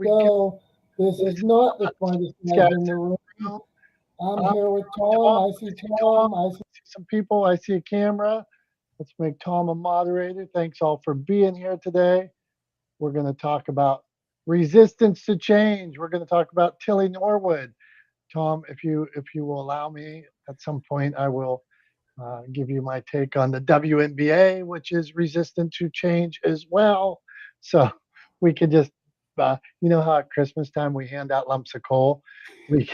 So this is not the smartest guys in the room. I'm here with Tom. I see Tom. I see some people. I see a camera. Let's make Tom a moderator. Thanks all for being here today. We're going to talk about resistance to change. We're going to talk about Tilly Norwood. Tom, if you will allow me, at some point I will give you my take on the WNBA, which is resistant to change as well. So we can just, you know how at Christmas time we hand out lumps of coal? We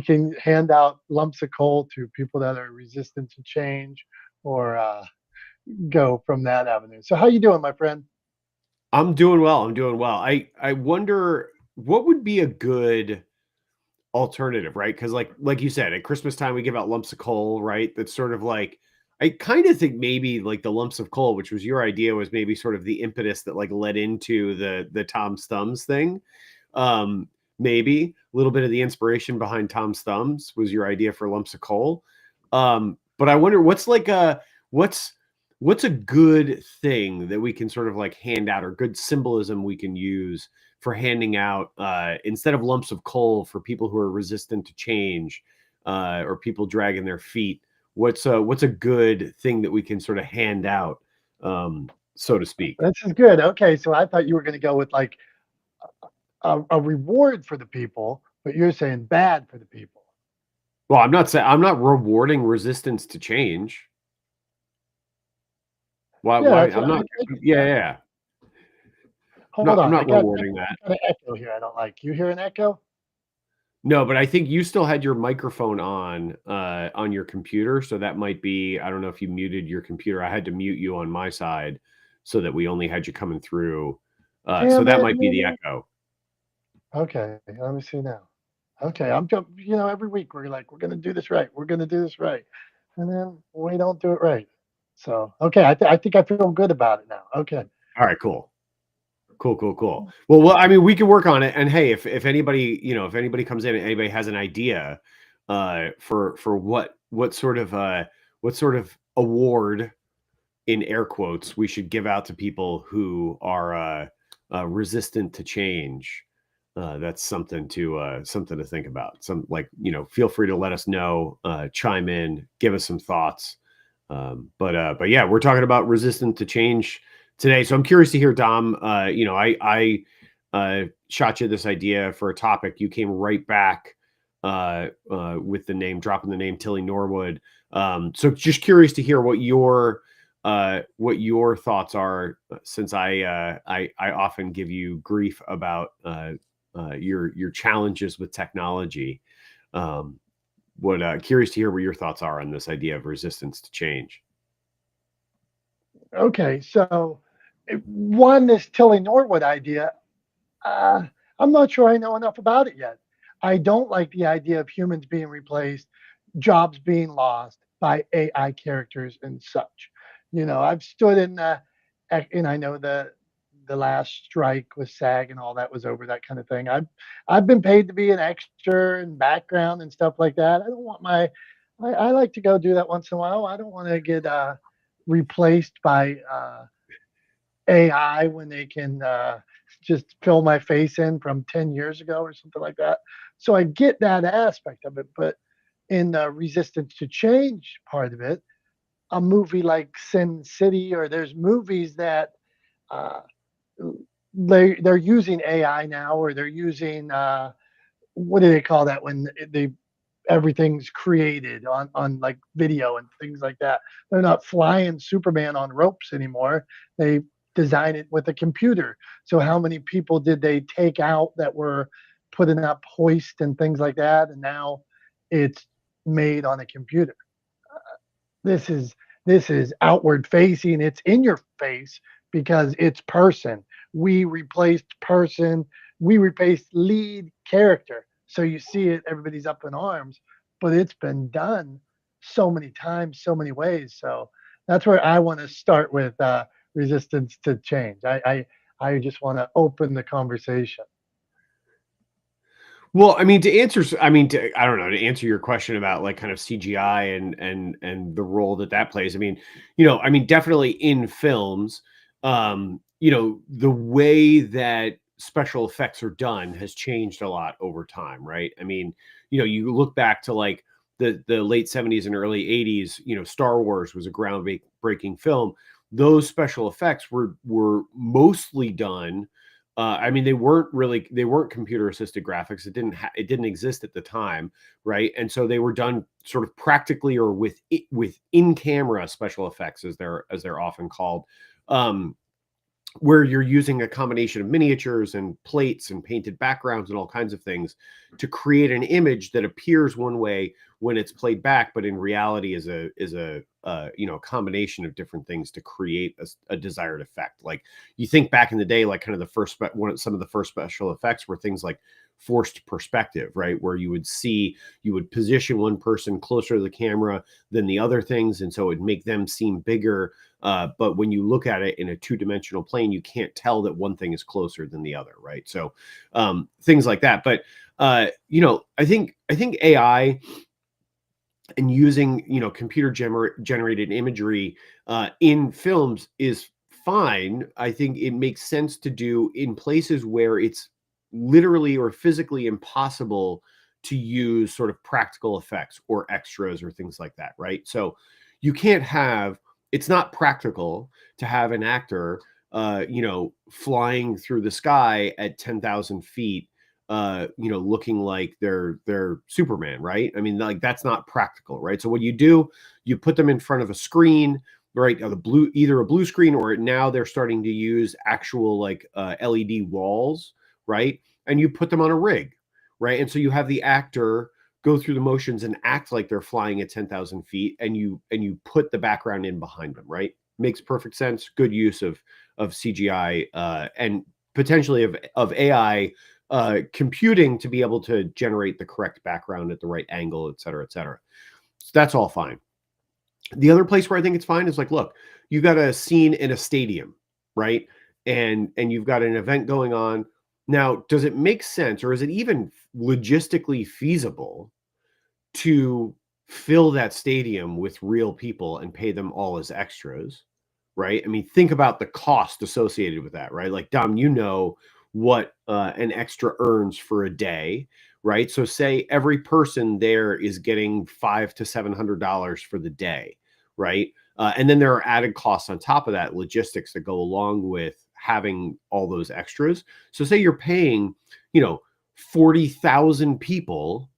can hand out lumps of coal to people that are resistant to change or go from that avenue. So how you doing, my friend? I'm doing well. I wonder what would be a good alternative, right? Because like you said, at Christmas time we give out lumps of coal, right? That's sort of like I kind of think maybe like the lumps of coal, which was your idea, was maybe sort of the impetus that like led into the Tom's Thumbs thing. Maybe a little bit of the inspiration behind Tom's Thumbs was your idea for lumps of coal. But I wonder what's a good thing that we can sort of like hand out, or good symbolism we can use for handing out instead of lumps of coal for people who are resistant to change or people dragging their feet. What's a good thing that we can sort of hand out, so to speak? This is good. Okay, so I thought you were going to go with like a reward for the people, but you're saying bad for the people. Well, I'm not rewarding resistance to change. Why? I'm not. Yeah. Hold on. I'm not rewarding that. I got an echo here. I don't like. You hear an echo? No, but I think you still had your microphone on your computer, so that might be. I don't know if you muted your computer. I had to mute you on my side so that we only had you coming through. So that might be the echo. Okay, let me see now. Okay, every week we're like, we're going to do this right. We're going to do this right. And then we don't do it right. So, okay, I think I feel good about it now. Okay. All right, cool. Well, I mean, we can work on it. And hey, if anybody, if anybody comes in and anybody has an idea for what sort of award, in air quotes, we should give out to people who are resistant to change, that's something to think about. Feel free to let us know, chime in, give us some thoughts. But yeah, we're talking about resistant to change today. So I'm curious to hear, Dom. I shot you this idea for a topic. You came right back with dropping the name Tilly Norwood. So just curious to hear what your thoughts are, since I often give you grief about your challenges with technology. Curious to hear what your thoughts are on this idea of resistance to change. Okay, so this Tilly Norwood idea, I'm not sure I know enough about it yet. I don't like the idea of humans being replaced, jobs being lost by AI characters and such. I've stood in and I know the last strike with SAG and all that was over, that kind of thing. I've been paid to be an extra and background and stuff like that. I don't want I like to go do that once in a while. I don't want to get replaced by AI when they can just fill my face in from 10 years ago or something like that. So I get that aspect of it, but in the resistance to change part of it, a movie like Sin City, or there's movies that they're using AI now, or they're using what do they call that when everything's created on like video and things like that. They're not flying Superman on ropes anymore. They design it with a computer. So how many people did they take out that were putting up hoist and things like that, and now it's made on a computer? This is outward facing. It's in your face because it's person. We replaced person. We replaced lead character. So you see it, everybody's up in arms, but it's been done so many times, so many ways. So that's where I want to start with resistance to change. I just want to open the conversation. Well, I mean, to answer your question about like kind of CGI and the role that plays. I mean, definitely in films, the way that special effects are done has changed a lot over time, right? I mean, you look back to like the late 70s and early 80s, Star Wars was a groundbreaking film. Those special effects were mostly done. I mean, they weren't computer assisted graphics. It didn't exist at the time, right? And so they were done sort of practically or with in camera special effects, as they're often called. Where you're using a combination of miniatures and plates and painted backgrounds and all kinds of things to create an image that appears one way when it's played back, but in reality is a combination of different things to create a desired effect. Like, you think back in the day, like kind of some of the first special effects were things like forced perspective, right? Where you would position one person closer to the camera than the other things, and so it'd make them seem bigger. But when you look at it in a two-dimensional plane, you can't tell that one thing is closer than the other, right? So things like that. But I think AI and using computer generated imagery in films is fine. I think it makes sense to do in places where it's literally or physically impossible to use sort of practical effects or extras or things like that, right? So you can't have it's not practical to have an actor flying through the sky at 10,000 feet, looking like they're Superman, right? I mean, like, that's not practical, right? So what do, you put them in front of a screen, right? Either a blue screen, or now they're starting to use actual like LED walls, right? And you put them on a rig, right? And so you have the actor go through the motions and act like they're flying at 10,000 feet, and you put the background in behind them, right? Makes perfect sense. Good use of CGI and potentially of AI computing to be able to generate the correct background at the right angle, et cetera, et cetera. So that's all fine. The other place where I think it's fine is like, look, you got a scene in a stadium, right? And you've got an event going on. Now, does it make sense, or is it even logistically feasible to fill that stadium with real people and pay them all as extras, right? I mean, think about the cost associated with that, right? Like, Dom, what an extra earns for a day, right? So say every person there is getting $500 to $700 for the day, right? And then there are added costs on top of that, logistics that go along with having all those extras. So say you're paying, 40,000 people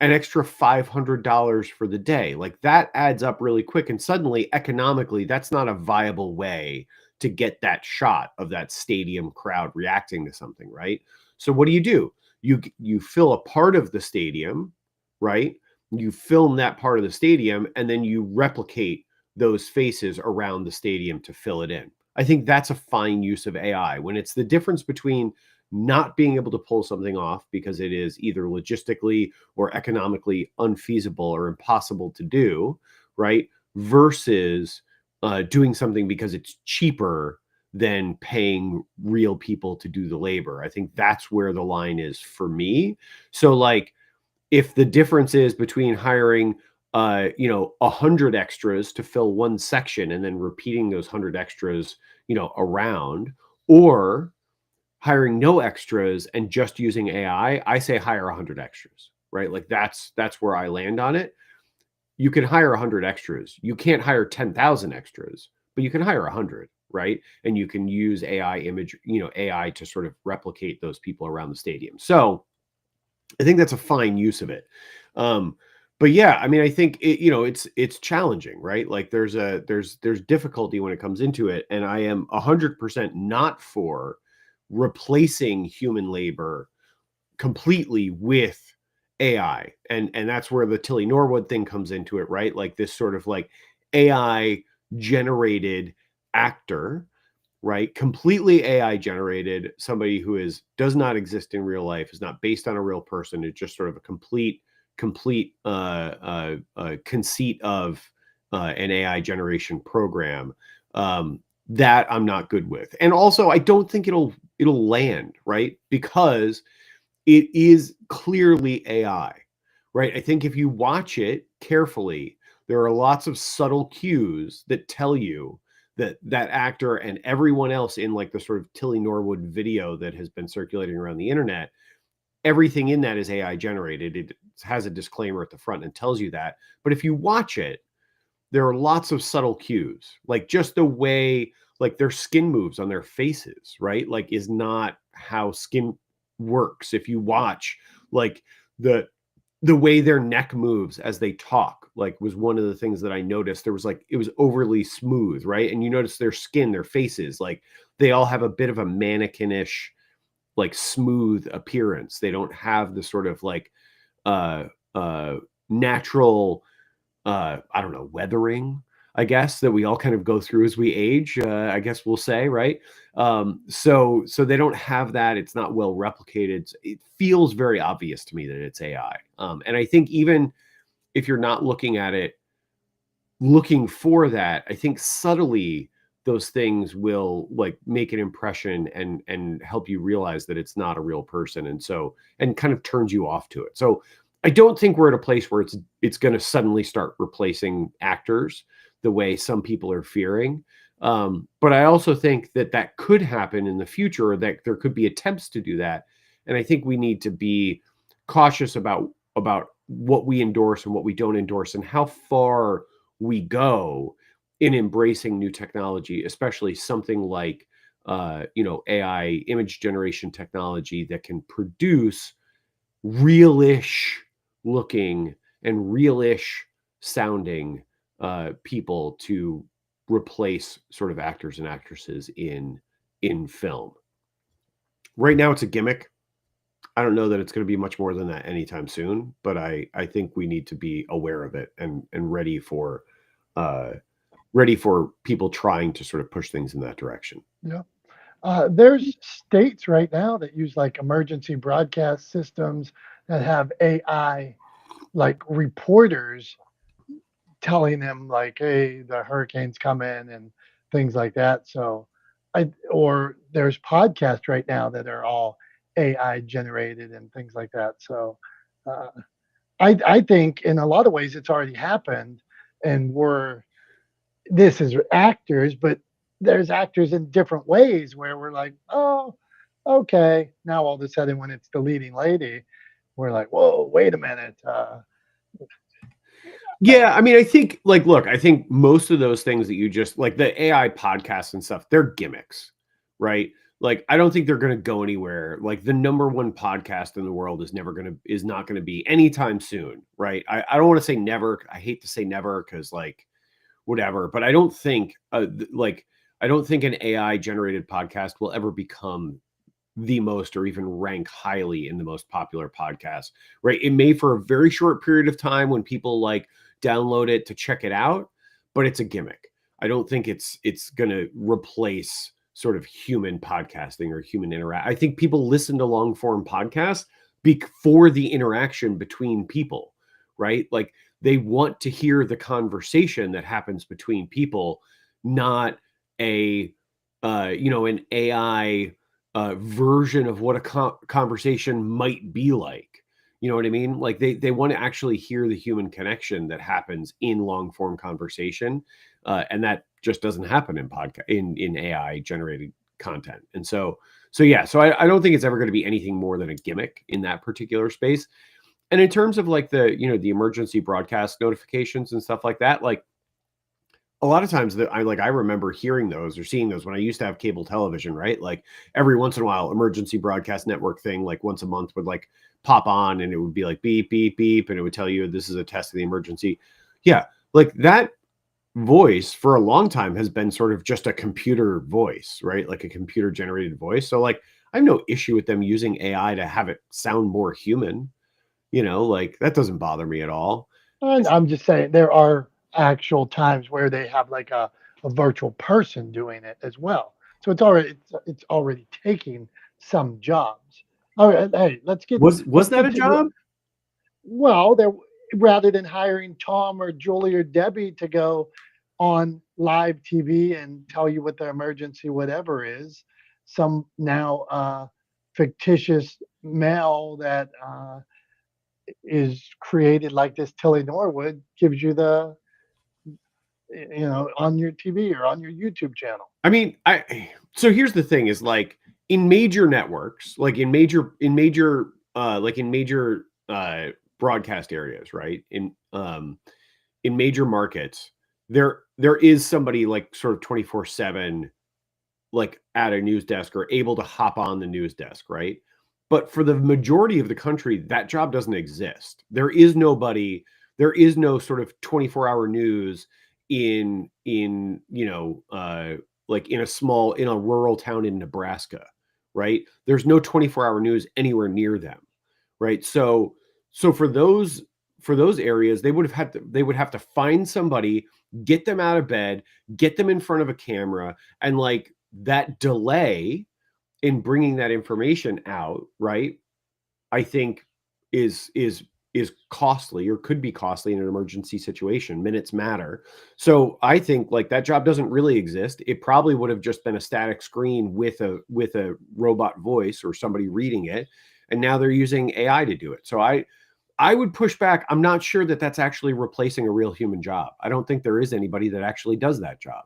an extra $500 for the day. Like, that adds up really quick. And suddenly, economically, that's not a viable way to get that shot of that stadium crowd reacting to something, right? So what do? You fill a part of the stadium, right? You film that part of the stadium, and then you replicate those faces around the stadium to fill it in. I think that's a fine use of AI, when it's the difference between not being able to pull something off because it is either logistically or economically unfeasible or impossible to do, right? Versus doing something because it's cheaper than paying real people to do the labor. I think that's where the line is for me. So, like, if the difference is between hiring 100 extras to fill one section and then repeating those 100 extras around, or hiring no extras and just using AI, I say hire 100 extras, right? Like, that's where I land on it. You can hire 100 extras. You can't hire 10,000 extras, but you can hire 100, right? And you can use AI to sort of replicate those people around the stadium. So I think that's a fine use of it. But yeah, I mean, I think it's challenging, right? Like, there's difficulty when it comes into it, and I am 100% not for replacing human labor completely with AI. And that's where the Tilly Norwood thing comes into it, right? Like, this sort of like AI generated actor, right? Completely AI generated, somebody who does not exist in real life, is not based on a real person. It's just sort of a complete conceit of an AI generation program. That I'm not good with. And also, I don't think it'll land, right? Because it is clearly AI, right? I think if you watch it carefully, there are lots of subtle cues that tell you that actor and everyone else in like the sort of Tilly Norwood video that has been circulating around the internet, everything in that is AI generated. It has a disclaimer at the front and tells you that. But if you watch it, there are lots of subtle cues, like just the way like their skin moves on their faces, right? Like is not how skin works. If you watch like the way their neck moves as they talk, like was one of the things that I noticed. There was like it was overly smooth, right? And you notice their skin, their faces, like they all have a bit of a mannequinish, like smooth appearance. They don't have the sort of like uh natural I don't know, weathering, I guess, that we all kind of go through as we age, I guess we'll say, right? So they don't have that. It's not well replicated. It feels very obvious to me that it's AI. And I think even if you're not looking at it, looking for that, I think subtly those things will like make an impression and help you realize that it's not a real person, and so and kind of turns you off to it. So I don't think we're at a place where it's going to suddenly start replacing actors the way some people are fearing. But I also think that that could happen in the future, or that there could be attempts to do that. And I think we need to be cautious about what we endorse and what we don't endorse, and how far we go in embracing new technology, especially something like AI image generation technology that can produce realish looking and realish sounding people to replace sort of actors and actresses in film. Right now, it's a gimmick. I don't know that it's going to be much more than that anytime soon, but I think we need to be aware of it and uh, ready for people trying to sort of push things in that direction. Yeah. There's states right now that use like emergency broadcast systems that have AI like reporters telling them like, hey, the hurricane's coming and things like that. So or there's podcasts right now that are all AI generated and things like that. So uh, I think in a lot of ways it's already happened, and this is actors, but there's actors in different ways where we're like, oh, okay. Now all of a sudden, when it's the leading lady, we're like, whoa, wait a minute. Yeah, I mean, I think like look, I think most of those things that you just like the AI podcasts and stuff, they're gimmicks, right? Like I don't think they're going to go anywhere. Like the number one podcast in the world is not going to be anytime soon, right? I don't want to say never. I hate to say never because like whatever, but I don't think like I don't think an AI generated podcast will ever become the most or even rank highly in the most popular podcasts, right? It may for a very short period of time when people like download it to check it out, but it's a gimmick. I don't think it's going to replace sort of human podcasting or human interact. I think people listen to long form podcasts for the interaction between people, right? Like they want to hear the conversation that happens between people, not a an AI version of what a conversation might be like. You know what I mean? Like they want to actually hear the human connection that happens in long form conversation, and that just doesn't happen in podcast in AI generated content. And so yeah, so I don't think it's ever going to be anything more than a gimmick in that particular space. And in terms of like the emergency broadcast notifications and stuff like that, like a lot of times that I remember hearing those or seeing those when I used to have cable television, right? Like every once in a while, emergency broadcast network thing, like once a month would like pop on and it would be like beep, beep, beep. And it would tell you this is a test of the emergency. Yeah. Like that voice for a long time has been sort of just a computer voice, right? Like a computer generated voice. So like I have no issue with them using AI to have it sound more human, like that doesn't bother me at all. And I'm just saying there are actual times where they have like a virtual person doing it as well. So it's already taking some jobs. All right, hey, Was let's that get a to job? well, there rather than hiring Tom or Julie or Debbie to go on live TV and tell you what the emergency whatever is, some now fictitious male that is created like this Tilly Norwood gives you on your TV or on your YouTube channel. I mean, so here's the thing: is like in major networks, like in major broadcast areas, right? In major markets, there is somebody like sort of 24/7, like at a news desk or able to hop on the news desk, right? But for the majority of the country, that job doesn't exist. There is nobody, there is no sort of 24-hour news in like in a rural town in Nebraska, right? There's no 24-hour news anywhere near them, right? So for those areas, they would have to find somebody, get them out of bed, get them in front of a camera, and like that delay in bringing that information out, right? I think is costly, or could be costly in an emergency situation. Minutes matter. So I think like that job doesn't really exist. It probably would have just been a static screen with a robot voice or somebody reading it, and now they're using AI to do it. So I would push back. I'm not sure that that's actually replacing a real human job. I don't think there is anybody that actually does that job.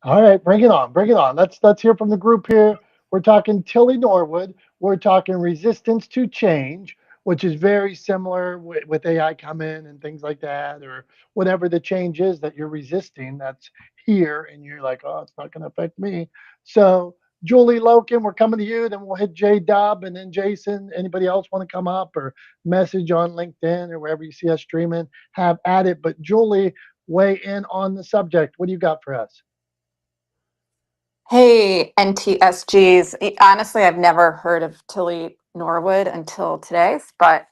All right, bring it on, bring it on. Let's hear from the group here. We're talking Tilly Norwood. We're talking resistance to change, which is very similar with AI coming and things like that, or whatever the change is that you're resisting. That's here, and you're like, oh, it's not going to affect me. So, Julie Loken, we're coming to you. Then we'll hit J Dub, and then Jason. Anybody else want to come up or message on LinkedIn or wherever you see us streaming? Have at it. But Julie, weigh in on the subject. What do you got for us? Hey, NTSGs. Honestly, I've never heard of Tilly Norwood until today, but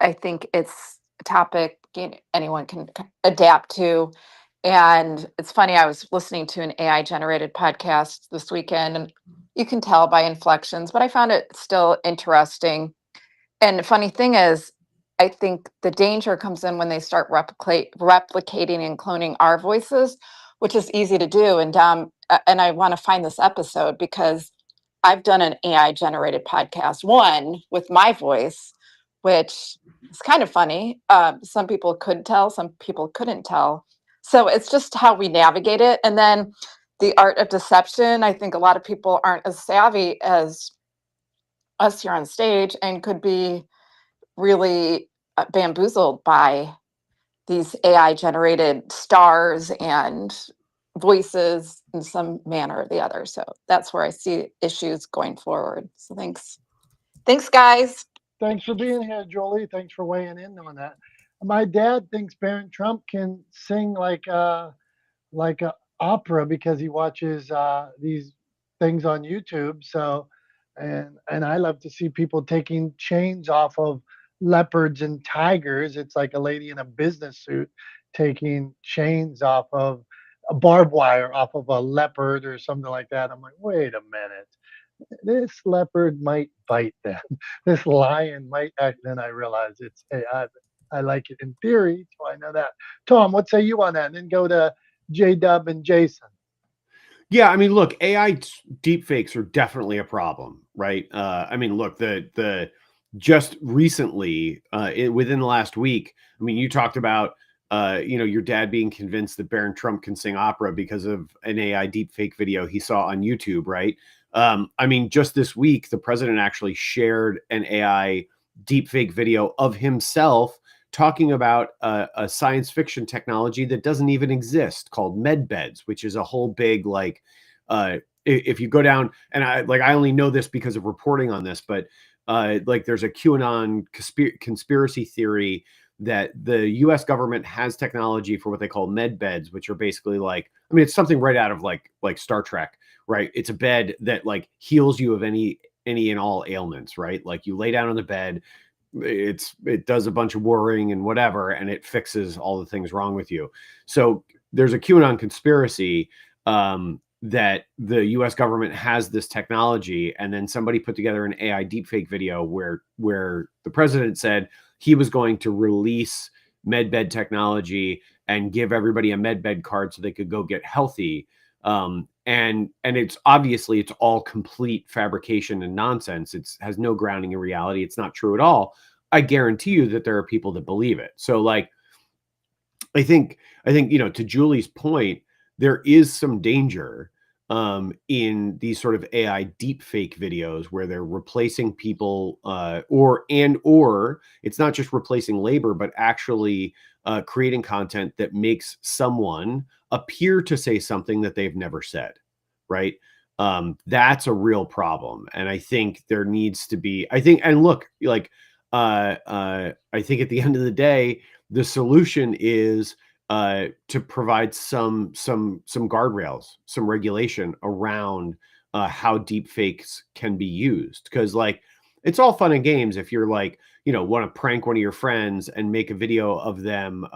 I think it's a topic anyone can adapt to. And it's funny, I was listening to an AI generated podcast this weekend, and you can tell by inflections, but I found it still interesting. And the funny thing is, I think the danger comes in when they start replicating and cloning our voices, which is easy to do. And I want to find this episode because I've done an AI generated podcast, one with my voice, which is kind of funny. Some people could tell, some people couldn't tell. So it's just how we navigate it. And then the art of deception, I think a lot of people aren't as savvy as us here on stage and could be really bamboozled by these AI generated stars and voices in some manner or the other. So that's where I see issues going forward. So thanks. Thanks, guys. Thanks for being here, Jolie. Thanks for weighing in on that. My dad thinks Barron Trump can sing like a opera because he watches these things on YouTube. So, and I love to see people taking chains off of leopards and tigers. It's like a lady in a business suit taking chains off of a barbed wire off of a leopard or something like that. I'm like, wait a minute, this leopard might bite them. This lion might act. Then I realize it's AI. I like it in theory, so I know that. Tom, what say you on that? And then go to J Dub and Jason. Yeah, I mean, look, AI deep fakes are definitely a problem, right? I mean, look, the just recently, within the last week, I mean, you talked about, your dad being convinced that Barron Trump can sing opera because of an AI deep fake video he saw on YouTube, right? I mean, just this week, the president actually shared an AI deep fake video of himself talking about a science fiction technology that doesn't even exist called med beds, which is a whole big like if you go down, and I only know this because of reporting on this, but like there's a QAnon conspiracy theory that the US government has technology for what they call med beds, which are basically like, I mean, it's something right out of like Star Trek, right? It's a bed that like heals you of any and all ailments, right? Like you lay down on the bed, it does a bunch of worrying and whatever, and it fixes all the things wrong with you. So there's a QAnon conspiracy that the US government has this technology, and then somebody put together an AI deepfake video where the president said he was going to release medbed technology and give everybody a medbed card so they could go get healthy. And it's obviously it's all complete fabrication and nonsense. It has no grounding in reality. It's not true at all. I guarantee you that there are people that believe it. So like, I think, to Julie's point, there is some danger in these sort of AI deepfake videos where they're replacing people, or it's not just replacing labor, but actually creating content that makes someone appear to say something that they've never said, right? That's a real problem, and I think there needs to be. And look, like, I think at the end of the day, the solution is to provide some guardrails, some regulation around how deep fakes can be used. Because, like, it's all fun and games if you're like, want to prank one of your friends and make a video of them,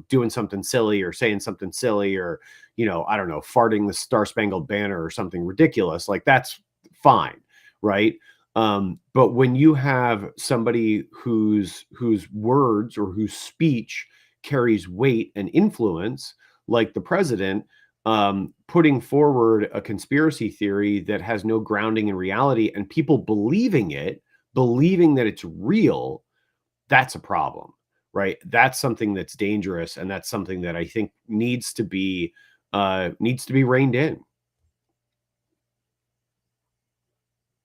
doing something silly or saying something silly, or, I don't know, farting the Star Spangled Banner or something ridiculous. Like, that's fine, right? But when you have somebody whose words or whose speech carries weight and influence, like the president, putting forward a conspiracy theory that has no grounding in reality, and people believing that it's real, that's a problem, right? That's something that's dangerous, and that's something that I think needs to be reined in.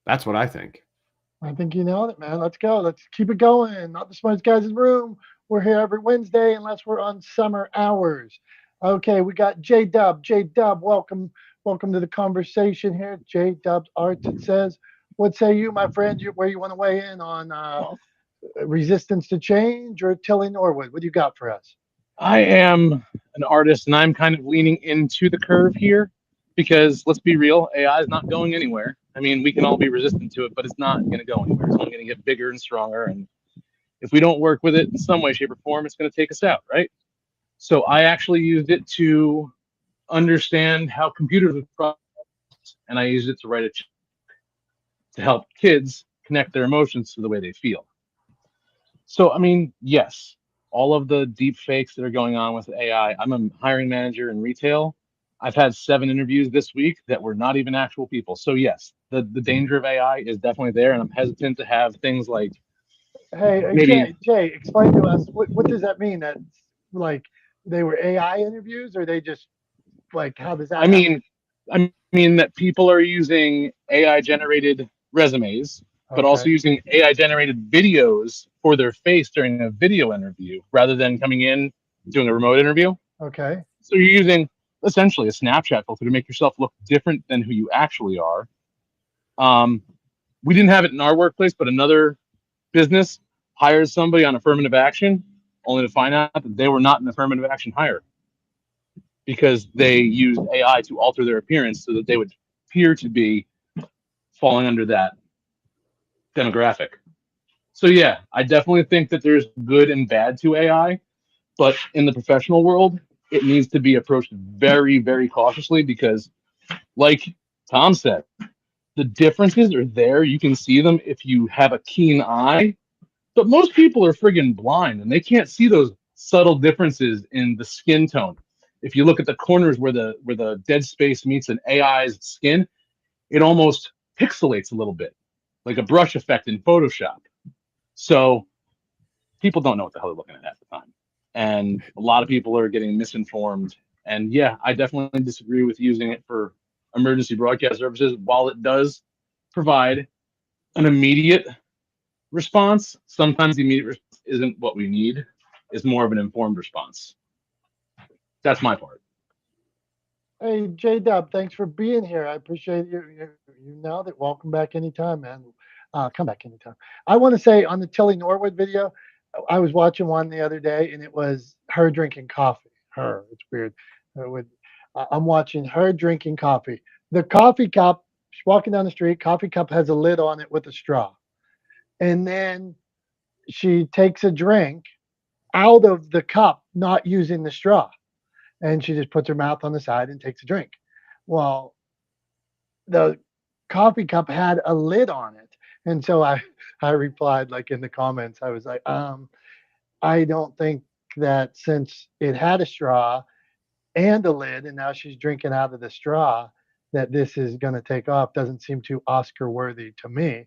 That's what I think. I think you nailed it, man. Let's go. Let's keep it going. Not the smartest guys in the room. We're here every Wednesday unless we're on summer hours. Okay, we got J Dub. J Dub, welcome to the conversation here. J Dub's Arts. It says, what say you, my friend? Where you want to weigh in on resistance to change or Tilly Norwood? What do you got for us? I am an artist, and I'm kind of leaning into the curve here because, let's be real, AI is not going anywhere. I mean, we can all be resistant to it, but it's not going to go anywhere. It's only going to get bigger and stronger. And if we don't work with it in some way, shape, or form, it's going to take us out, right? So I actually used it to understand how computers would process, and I used it to write a check to help kids connect their emotions to the way they feel. So, I mean, yes, all of the deep fakes that are going on with AI. I'm a hiring manager in retail. I've had 7 interviews this week that were not even actual people. So yes, the danger of AI is definitely there, and I'm hesitant to have things like, Hey, maybe Jay, explain to us what does that mean? That, like, they were AI interviews, or they just, like, how does that happen? I mean that people are using AI generated resumes, but also Okay. using AI generated videos for their face during a video interview rather than coming in doing a remote interview. Okay. So you're using essentially a Snapchat filter to make yourself look different than who you actually are. We didn't have it in our workplace, but another business hired somebody on affirmative action, only to find out that they were not an affirmative action hire because they used AI to alter their appearance so that they would appear to be falling under that demographic. So yeah, I definitely think that there's good and bad to AI, but in the professional world, it needs to be approached very, very cautiously because, like Tom said, the differences are there. You can see them if you have a keen eye, but most people are friggin' blind and they can't see those subtle differences in the skin tone. If you look at the corners where the dead space meets an AI's skin, it almost pixelates a little bit, like a brush effect in Photoshop. So people don't know what the hell they're looking at the time. And a lot of people are getting misinformed. And yeah, I definitely disagree with using it for emergency broadcast services. While it does provide an immediate response, sometimes the immediate response isn't what we need. It's more of an informed response. That's my part. Hey, J Dub, thanks for being here. I appreciate you nailed it. Welcome back anytime, man. Come back anytime. I want to say on the Tilly Norwood video, I was watching one the other day, and it was her drinking coffee. It's weird. I'm watching her drinking coffee. The coffee cup, she's walking down the street, coffee cup has a lid on it with a straw. And then she takes a drink out of the cup, not using the straw. And she just puts her mouth on the side and takes a drink. Well, the coffee cup had a lid on it. And so I replied, like, in the comments, I was like, I don't think that since it had a straw and a lid, and now she's drinking out of the straw, that this is going to take off. Doesn't seem too Oscar worthy to me.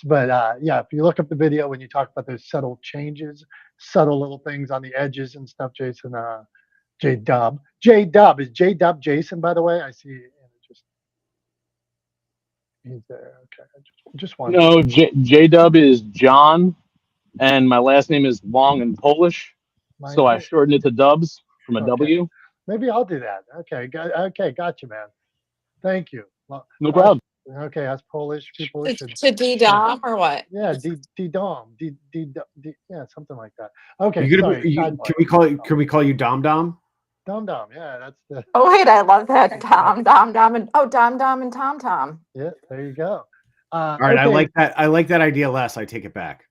But yeah, if you look up the video when you talk about those subtle changes, subtle little things on the edges and stuff, Jason. J Dub. J Dub. Is J Dub Jason, by the way? I see. Just he's there. Okay. Just one. No, J Dub is John, and my last name is long in Polish, so I Michael. shortened it to Dubs from a Okay. W. Maybe I'll do that. Okay. Okay. Gotcha, man. Thank you. Well, No problem. okay. As Polish people should. To D-Dom or what? Yeah. D Dom. Yeah. Something like that. Okay. You gonna Sorry. can we call it? Can we call you Dom Dom? Dom Dom. Yeah. That's the. Oh wait, I love that. Dom, Dom, and Dom, and Tom. Yeah. There you go. All right. Okay. I like that idea less. I take it back.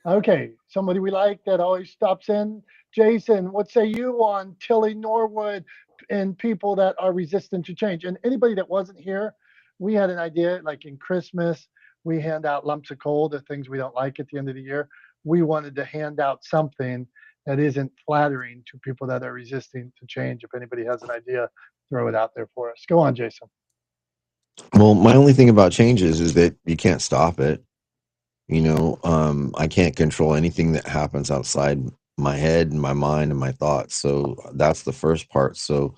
Okay, somebody we like that always stops in. Jason, what say you on Tilly Norwood and people that are resistant to change? And anybody that wasn't here, we had an idea like in Christmas, we hand out lumps of coal, the things we don't like at the end of the year. We wanted to hand out something that isn't flattering to people that are resisting to change. If anybody has an idea, throw it out there for us. Go on, Jason. Well, my only thing about changes is that you can't stop it. I can't control anything that happens outside my head and my mind and my thoughts. So that's the first part. So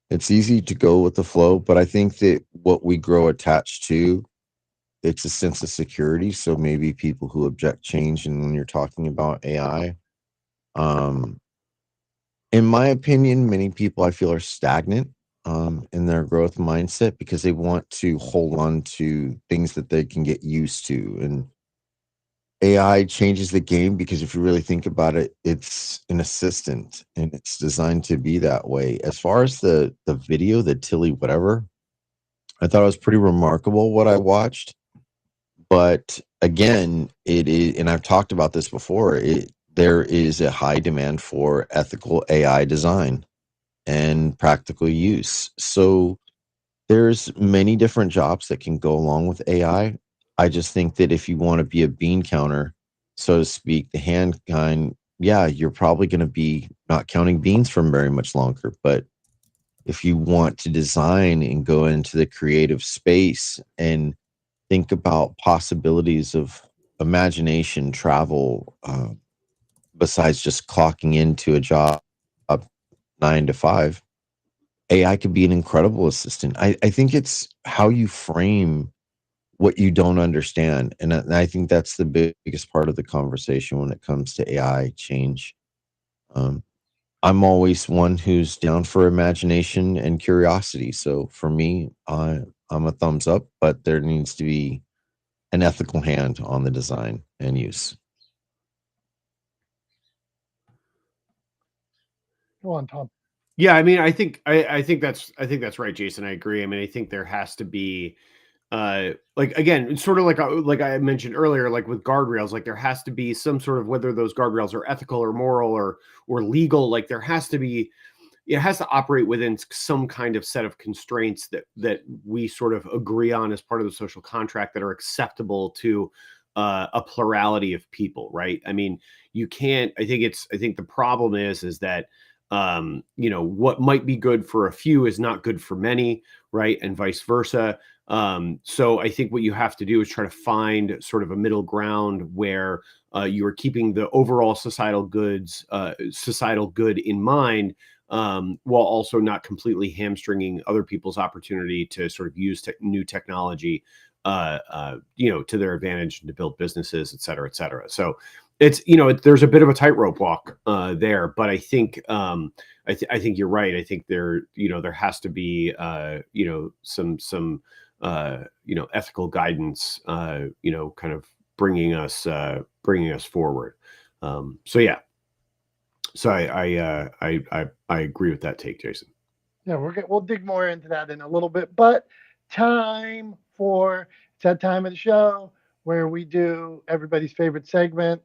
it's easy to go with the flow, but I think that what we grow attached to, it's a sense of security. So maybe people who object change, and when you're talking about AI, in my opinion, many people I feel are stagnant in their growth mindset because they want to hold on to things that they can get used to. And AI changes the game because if you really think about it, it's an assistant and it's designed to be that way. As far as the video, the Tilly whatever, I thought it was pretty remarkable what I watched. But again, it is, and I've talked about this before, there is a high demand for ethical AI design and practical use. So there's many different jobs that can go along with AI. I just think that if you want to be a bean counter, so to speak, the hand kind, yeah, you're probably going to be not counting beans for very much longer. But if you want to design and go into the creative space and think about possibilities of imagination, travel, besides just clocking into a job 9 to 5, AI could be an incredible assistant. I think it's how you frame what you don't understand. And I think that's the biggest part of the conversation when it comes to AI change. I'm always one who's down for imagination and curiosity. So for me, I'm a thumbs up, but there needs to be an ethical hand on the design and use. Go on, Tom. Yeah, I mean, I think that's right, Jason. I agree. I mean, I think there has to be, like again, it's sort of like I mentioned earlier, like with guardrails, like there has to be some sort of, whether those guardrails are ethical or moral or legal, like there has to be, it has to operate within some kind of set of constraints that we sort of agree on as part of the social contract that are acceptable to a plurality of people, right? I mean, you can't. I think the problem is that what might be good for a few is not good for many, right? And vice versa. So I think what you have to do is try to find sort of a middle ground where you are keeping the overall societal good in mind, while also not completely hamstringing other people's opportunity to sort of use new technology, to their advantage and to build businesses, et cetera, et cetera. So it's, there's a bit of a tightrope walk there, but I think I think you're right. I think there has to be some ethical guidance, kind of bringing us forward. So yeah. So I agree with that take, Jason. Yeah, we'll dig more into that in a little bit, but it's that time of the show where we do everybody's favorite segment.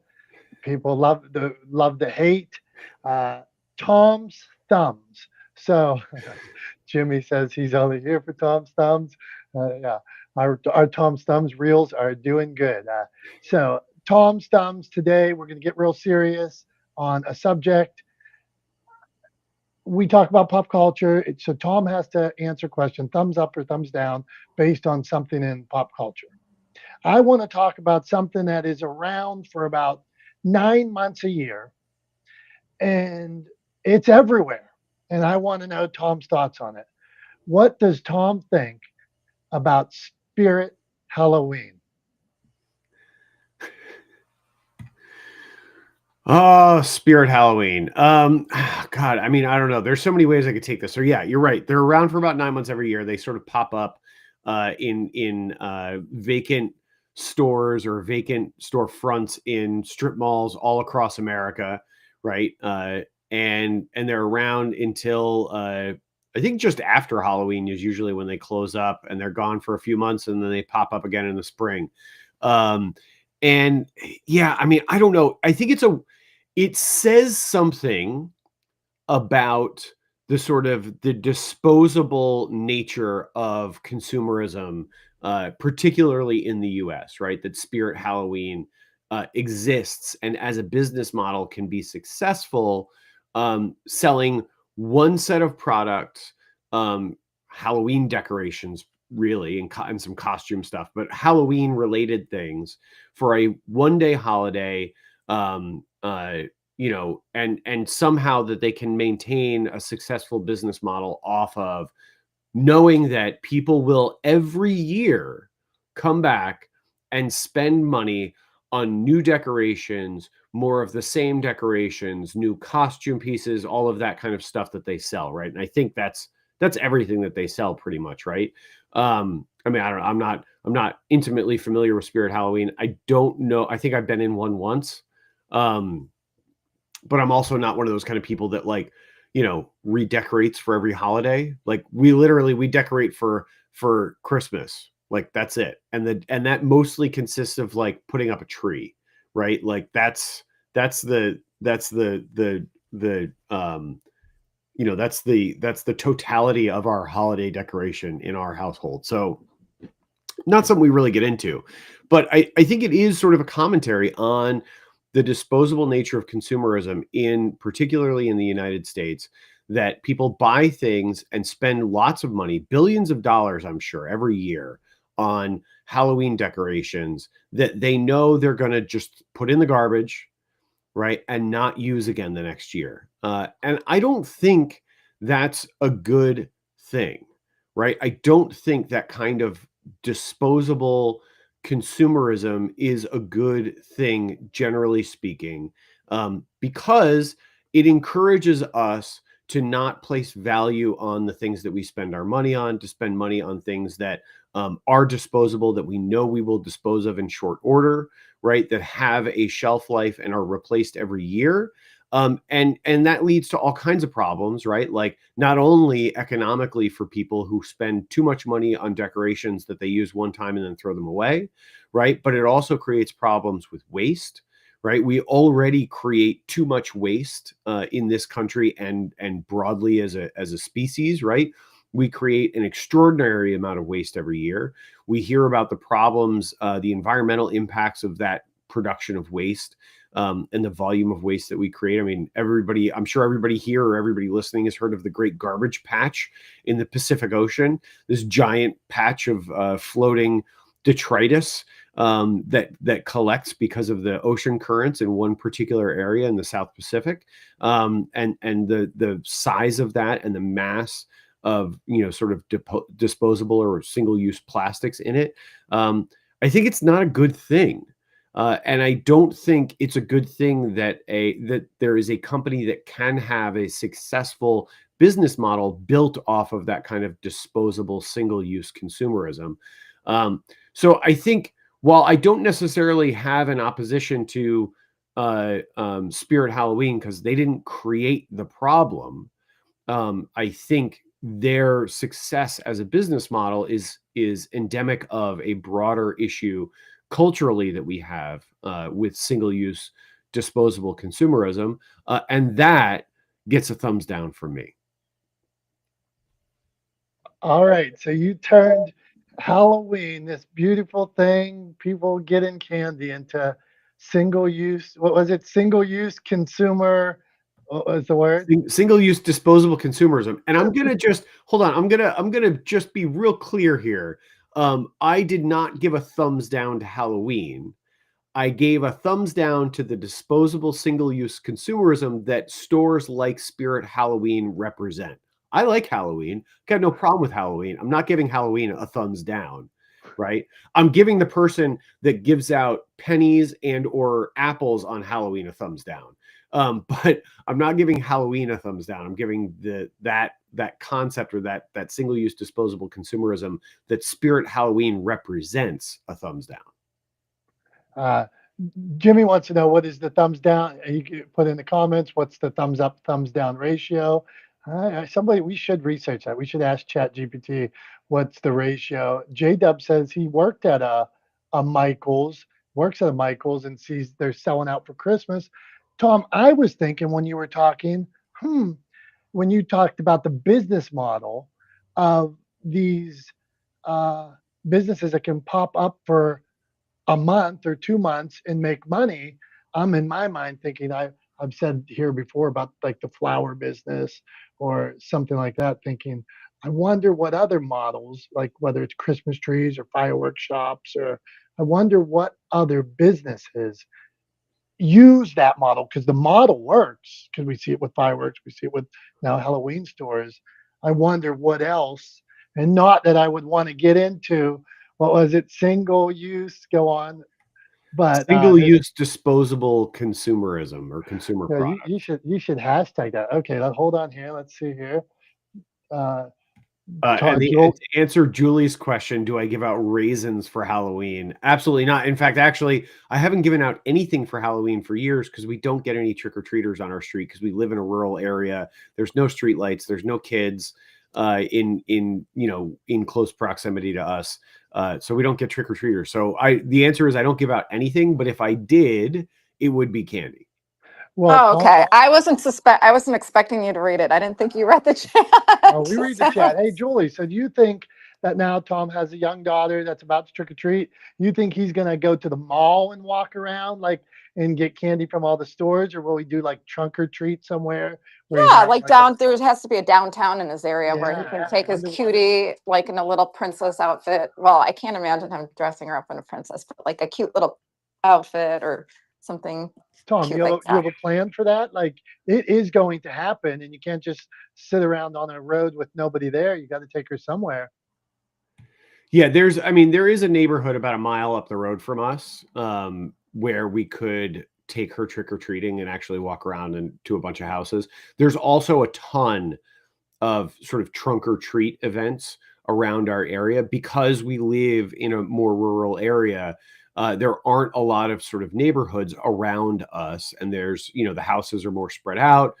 People love to hate, Tom's thumbs. So Jimmy says he's only here for Tom's thumbs. Yeah, our Tom's thumbs reels are doing good. So Tom's thumbs today, we're going to get real serious on a subject. We talk about pop culture. So Tom has to answer a question, thumbs up or thumbs down, based on something in pop culture. I want to talk about something that is around for about 9 months a year, and it's everywhere. And I want to know Tom's thoughts on it. What does Tom think about Spirit Halloween? Oh, Spirit Halloween. God, I mean, I don't know. There's so many ways I could take this. So yeah, you're right. They're around for about 9 months every year. They sort of pop up in vacant stores or vacant storefronts in strip malls all across America, right? And they're around until I think just after Halloween is usually when they close up, and they're gone for a few months, and then they pop up again in the spring. And yeah, I mean, I don't know. I think it says something about the sort of the disposable nature of consumerism, particularly in the US, right? That Spirit Halloween exists, and as a business model can be successful, selling one set of products, Halloween decorations, really, and some costume stuff, but Halloween related things for a one-day holiday, and somehow that they can maintain a successful business model off of knowing that people will every year come back and spend money on new decorations, more of the same decorations, new costume pieces, all of that kind of stuff that they sell, right? And I think that's everything that they sell pretty much, right? I mean, I don't know. I'm not intimately familiar with Spirit Halloween. I don't know. I think I've been in one once. But I'm also not one of those kind of people that redecorates for every holiday. Like we decorate for Christmas. Like that's it. And that mostly consists of like putting up a tree, right? Like that's the totality of our holiday decoration in our household. So not something we really get into, but I think it is sort of a commentary on the disposable nature of consumerism, particularly in the United States, that people buy things and spend lots of money, billions of dollars, I'm sure, every year on Halloween decorations that they know they're going to just put in the garbage, right, and not use again the next year. And I don't think that's a good thing, right? I don't think that kind of disposable consumerism is a good thing, generally speaking, because it encourages us to not place value on the things that we spend our money on, to spend money on things that are disposable, that we know we will dispose of in short order, right? That have a shelf life and are replaced every year. And that leads to all kinds of problems, right? Like not only economically for people who spend too much money on decorations that they use one time and then throw them away, right? But it also creates problems with waste, right? We already create too much waste in this country and broadly as a species, right? We create an extraordinary amount of waste every year. We hear about the problems, the environmental impacts of that production of waste, and the volume of waste that we create. I mean, I'm sure everybody here or everybody listening has heard of the Great Garbage Patch in the Pacific Ocean, this giant patch of floating detritus that collects because of the ocean currents in one particular area in the South Pacific, and the size of that and the mass of sort of disposable or single-use plastics in it. I think it's not a good thing. And I don't think it's a good thing that there is a company that can have a successful business model built off of that kind of disposable single-use consumerism. So I think while I don't necessarily have an opposition to Spirit Halloween because they didn't create the problem, I think their success as a business model is endemic of a broader issue culturally that we have with single-use disposable consumerism, and that gets a thumbs down from me. All right, so you turned Halloween, this beautiful thing, people getting candy, into single-use. What was it? Single-use consumer. What was the word? Single-use disposable consumerism. And I'm gonna just hold on. I'm gonna just be real clear here. I did not give a thumbs down to Halloween. I gave a thumbs down to the disposable single-use consumerism that stores like Spirit Halloween represent. I like Halloween. I got no problem with Halloween. I'm not giving Halloween a thumbs down, right? I'm giving the person that gives out pennies and or apples on Halloween a thumbs down. But I'm not giving Halloween a thumbs down. I'm giving that concept or that single-use disposable consumerism that Spirit Halloween represents a thumbs down. Jimmy wants to know, what is the thumbs down? You can put in the comments, what's the thumbs up, thumbs down ratio? Somebody, we should research that. We should ask ChatGPT what's the ratio. J-Dub says he worked at a Michael's, works at a Michael's and sees they're selling out for Christmas. Tom, I was thinking when you were talking, when you talked about the business model of these businesses that can pop up for a month or 2 months and make money, I'm in my mind thinking, I've said here before about like the flower business or something like that, thinking, I wonder what other models, like whether it's Christmas trees or fireworks shops, or I wonder what other businesses use that model, because the model works, because we see it with fireworks, we see it with now Halloween stores. I wonder what else, and not that I would want to get into, what was it, single use, go on, but Single-use disposable consumerism or consumer yeah, product. you should hashtag that. Okay, hold on here, let's see here. And to answer Julie's question, do I give out raisins for Halloween? Absolutely not. In fact, actually, I haven't given out anything for Halloween for years because we don't get any trick-or-treaters on our street because we live in a rural area. There's no street lights. There's no kids in close proximity to us. So we don't get trick-or-treaters. So the answer is I don't give out anything, but if I did, it would be candy. Well, okay. I wasn't expecting you to read it. I didn't think you read the chat. Oh, we read the chat. Hey, Julie, so do you think that now Tom has a young daughter that's about to trick or treat? You think he's going to go to the mall and walk around and get candy from all the stores, or will he do like trunk or treat somewhere? Yeah, like there has to be a downtown in his area where he can take his cutie like in a little princess outfit. Well, I can't imagine him dressing her up in a princess, but like a cute little outfit or something. Tom, you have a plan for that? Like, it is going to happen, and you can't just sit around on a road with nobody there. You got to take her somewhere. Yeah, there is a neighborhood about a mile up the road from us where we could take her trick-or-treating and actually walk around and to a bunch of houses. There's also a ton of sort of trunk or treat events around our area because we live in a more rural area. There aren't a lot of sort of neighborhoods around us, and there's, the houses are more spread out.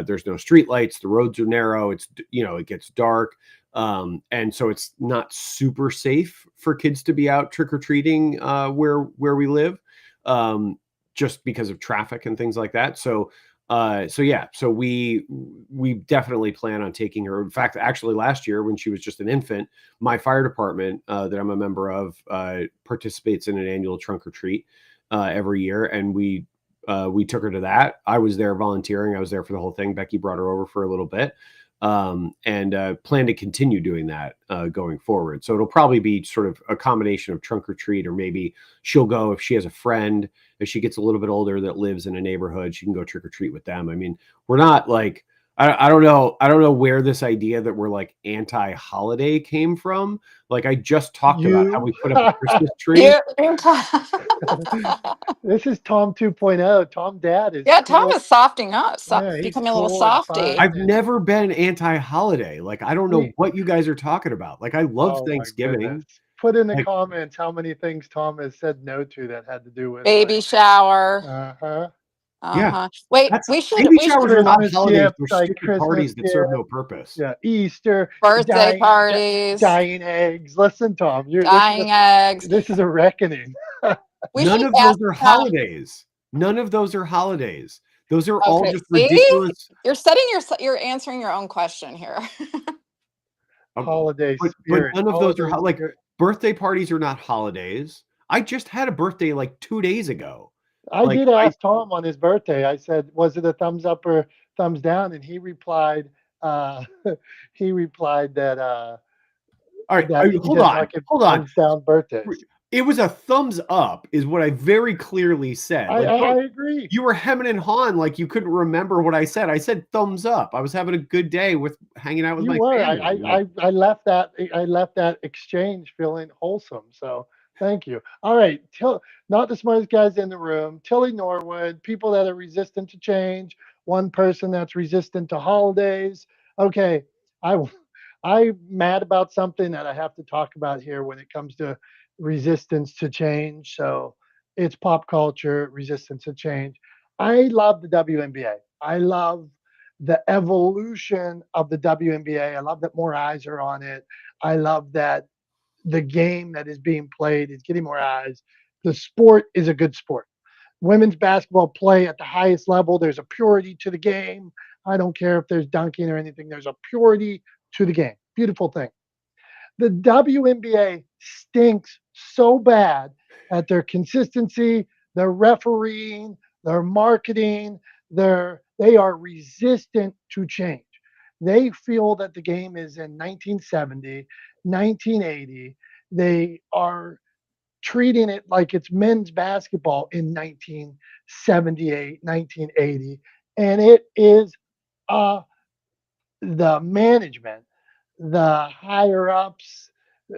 There's no street lights. The roads are narrow. It gets dark. And so it's not super safe for kids to be out trick-or-treating where we live, just because of traffic and things like that. So we definitely plan on taking her. In fact, actually last year when she was just an infant, my fire department that I'm a member of participates in an annual trunk or treat every year. And we took her to that. I was there volunteering. I was there for the whole thing. Becky brought her over for a little bit. And plan to continue doing that going forward. So it'll probably be sort of a combination of trunk or treat, or maybe she'll go if she has a friend, if she gets a little bit older that lives in a neighborhood, she can go trick or treat with them. I mean, we're not like, I don't know where this idea that we're like anti-holiday came from. Like I just talked about how we put up a Christmas tree. This is Tom 2.0. Tom Dad is cool. Tom is softing up, becoming a little softy. I've never been anti-holiday. Like I don't know what you guys are talking about. Like I love Thanksgiving. Put in the comments how many things Tom has said no to that had to do with baby shower. Yeah. Wait, we should. Baby showers are not Christmas holidays. gifts, They're like stupid Christmas parties that serve no purpose. Yeah, Easter, birthday parties, dying eggs. Listen, Tom, eggs. This is a reckoning. None of those are holidays. None of those are holidays. Those are all just ridiculous. You're answering your own question here. Holiday but none of those are like birthday parties are not holidays. I just had a birthday like 2 days ago. I did ask Tom on his birthday. I said, was it a thumbs up or thumbs down? And he replied, that all right, hold on. thumbs down birthdays. It was a thumbs up, is what I very clearly said. Like, I agree. you were hemming and hawing like you couldn't remember what I said. I said thumbs up. I was having a good day with hanging out with You my were. family. I left that exchange feeling wholesome. So thank you. All right, not the smartest guys in the room. Tilly Norwood, people that are resistant to change. One person that's resistant to holidays. Okay, I I'm mad about something that I have to talk about here when it comes to resistance to change. So it's pop culture, resistance to change. I love the WNBA. I love the evolution of the WNBA. I love that more eyes are on it. I love that the game that is being played is getting more eyes. The sport is a good sport. Women's basketball play at the highest level. There's a purity to the game. I don't care if there's dunking or anything. There's a purity to the game. Beautiful thing. The WNBA stinks so bad at their consistency, their refereeing, their marketing, they are resistant to change. They feel that the game is in 1970, 1980. They are treating it like it's men's basketball in 1978, 1980. And it is uh, the management, the higher ups,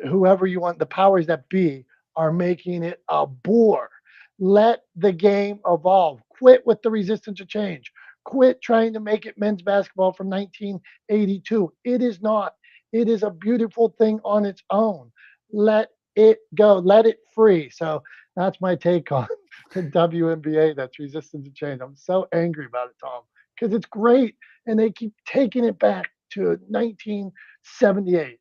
whoever you want, the powers that be, are making it a bore. Let the game evolve. Quit with the resistance to change. Quit trying to make it men's basketball from 1982. It is not. It is a beautiful thing on its own. Let it go. Let it free. So that's my take on the WNBA that's resistant to change. I'm so angry about it, Tom, because it's great and they keep taking it back to 1978.